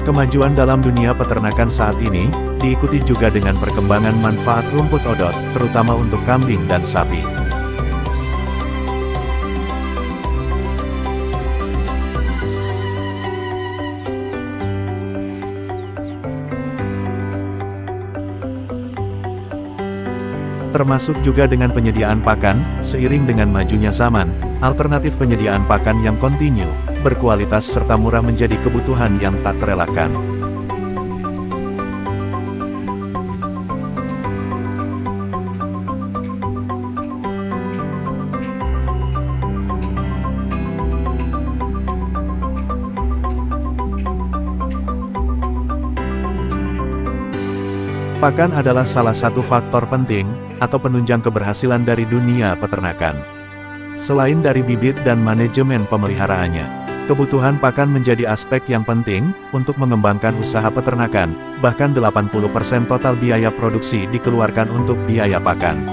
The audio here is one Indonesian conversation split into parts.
Kemajuan dalam dunia peternakan saat ini, diikuti juga dengan perkembangan manfaat rumput odot, terutama untuk kambing dan sapi. Termasuk juga dengan penyediaan pakan, seiring dengan majunya zaman, alternatif penyediaan pakan yang kontinu, berkualitas serta murah menjadi kebutuhan yang tak terelakkan. Pakan adalah salah satu faktor penting, atau penunjang keberhasilan dari dunia peternakan. Selain dari bibit dan manajemen pemeliharaannya, kebutuhan pakan menjadi aspek yang penting, untuk mengembangkan usaha peternakan, bahkan 80% total biaya produksi dikeluarkan untuk biaya pakan.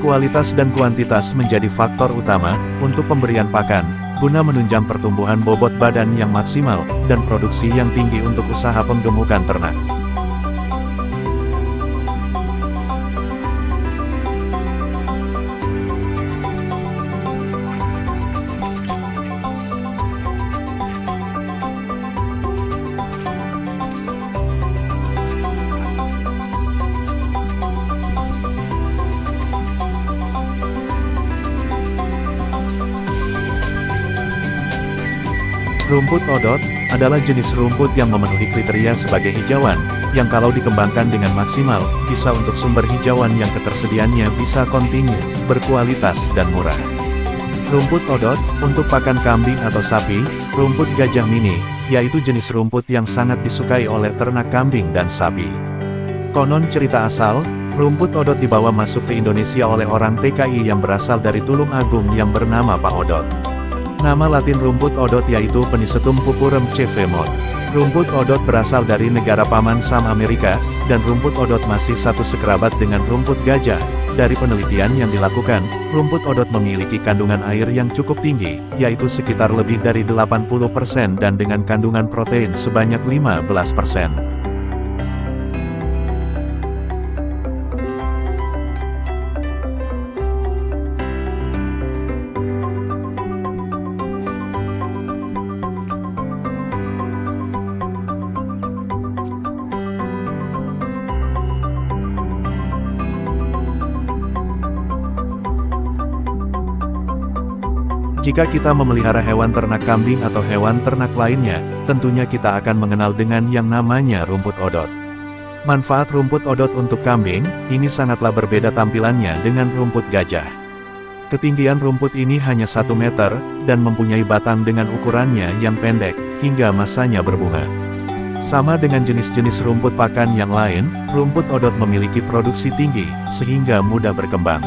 Kualitas dan kuantitas menjadi faktor utama, untuk pemberian pakan, guna menunjang pertumbuhan bobot badan yang maksimal, dan produksi yang tinggi untuk usaha penggemukan ternak. Rumput odot adalah jenis rumput yang memenuhi kriteria sebagai hijauan, yang kalau dikembangkan dengan maksimal, bisa untuk sumber hijauan yang ketersediaannya bisa kontinu, berkualitas dan murah. Rumput odot, untuk pakan kambing atau sapi, rumput gajah mini, yaitu jenis rumput yang sangat disukai oleh ternak kambing dan sapi. Konon cerita asal, rumput odot dibawa masuk ke Indonesia oleh orang TKI yang berasal dari Tulung Agung yang bernama Pak Odot. Nama latin rumput odot yaitu Penicetum purpureum cevemot. Rumput odot berasal dari negara Paman Sam Amerika, dan rumput odot masih satu sekerabat dengan rumput gajah. Dari penelitian yang dilakukan, rumput odot memiliki kandungan air yang cukup tinggi, yaitu sekitar lebih dari 80% dan dengan kandungan protein sebanyak 15%. Jika kita memelihara hewan ternak kambing atau hewan ternak lainnya, tentunya kita akan mengenal dengan yang namanya rumput odot. Manfaat rumput odot untuk kambing, ini sangatlah berbeda tampilannya dengan rumput gajah. Ketinggian rumput ini hanya 1 meter, dan mempunyai batang dengan ukurannya yang pendek, hingga masanya berbunga. Sama dengan jenis-jenis rumput pakan yang lain, rumput odot memiliki produksi tinggi, sehingga mudah berkembang.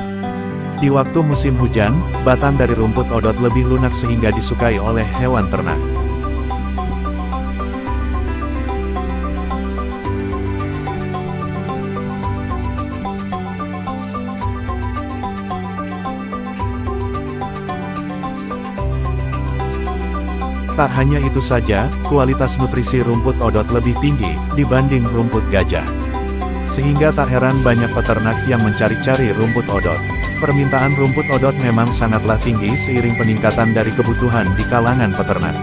Di waktu musim hujan, batang dari rumput odot lebih lunak sehingga disukai oleh hewan ternak. Tak hanya itu saja, kualitas nutrisi rumput odot lebih tinggi dibanding rumput gajah. Sehingga tak heran banyak peternak yang mencari-cari rumput odot. Permintaan rumput odot memang sangatlah tinggi seiring peningkatan dari kebutuhan di kalangan peternak.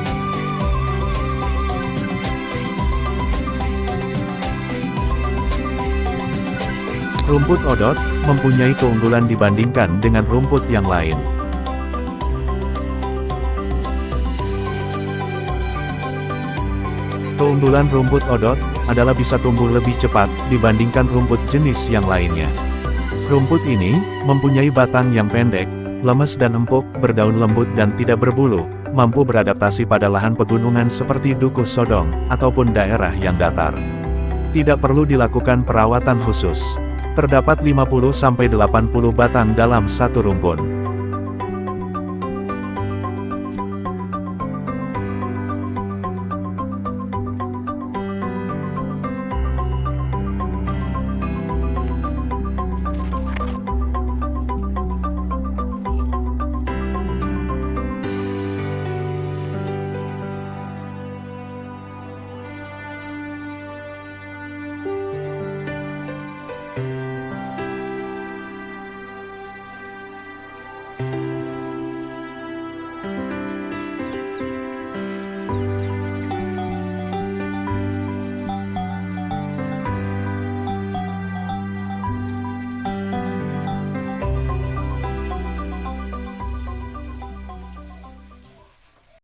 Rumput odot mempunyai keunggulan dibandingkan dengan rumput yang lain. Keunggulan rumput odot adalah bisa tumbuh lebih cepat dibandingkan rumput jenis yang lainnya. Rumput ini mempunyai batang yang pendek, lemes dan empuk, berdaun lembut dan tidak berbulu, mampu beradaptasi pada lahan pegunungan seperti Dukuh Sodong, ataupun daerah yang datar. Tidak perlu dilakukan perawatan khusus. Terdapat 50-80 batang dalam satu rumpun.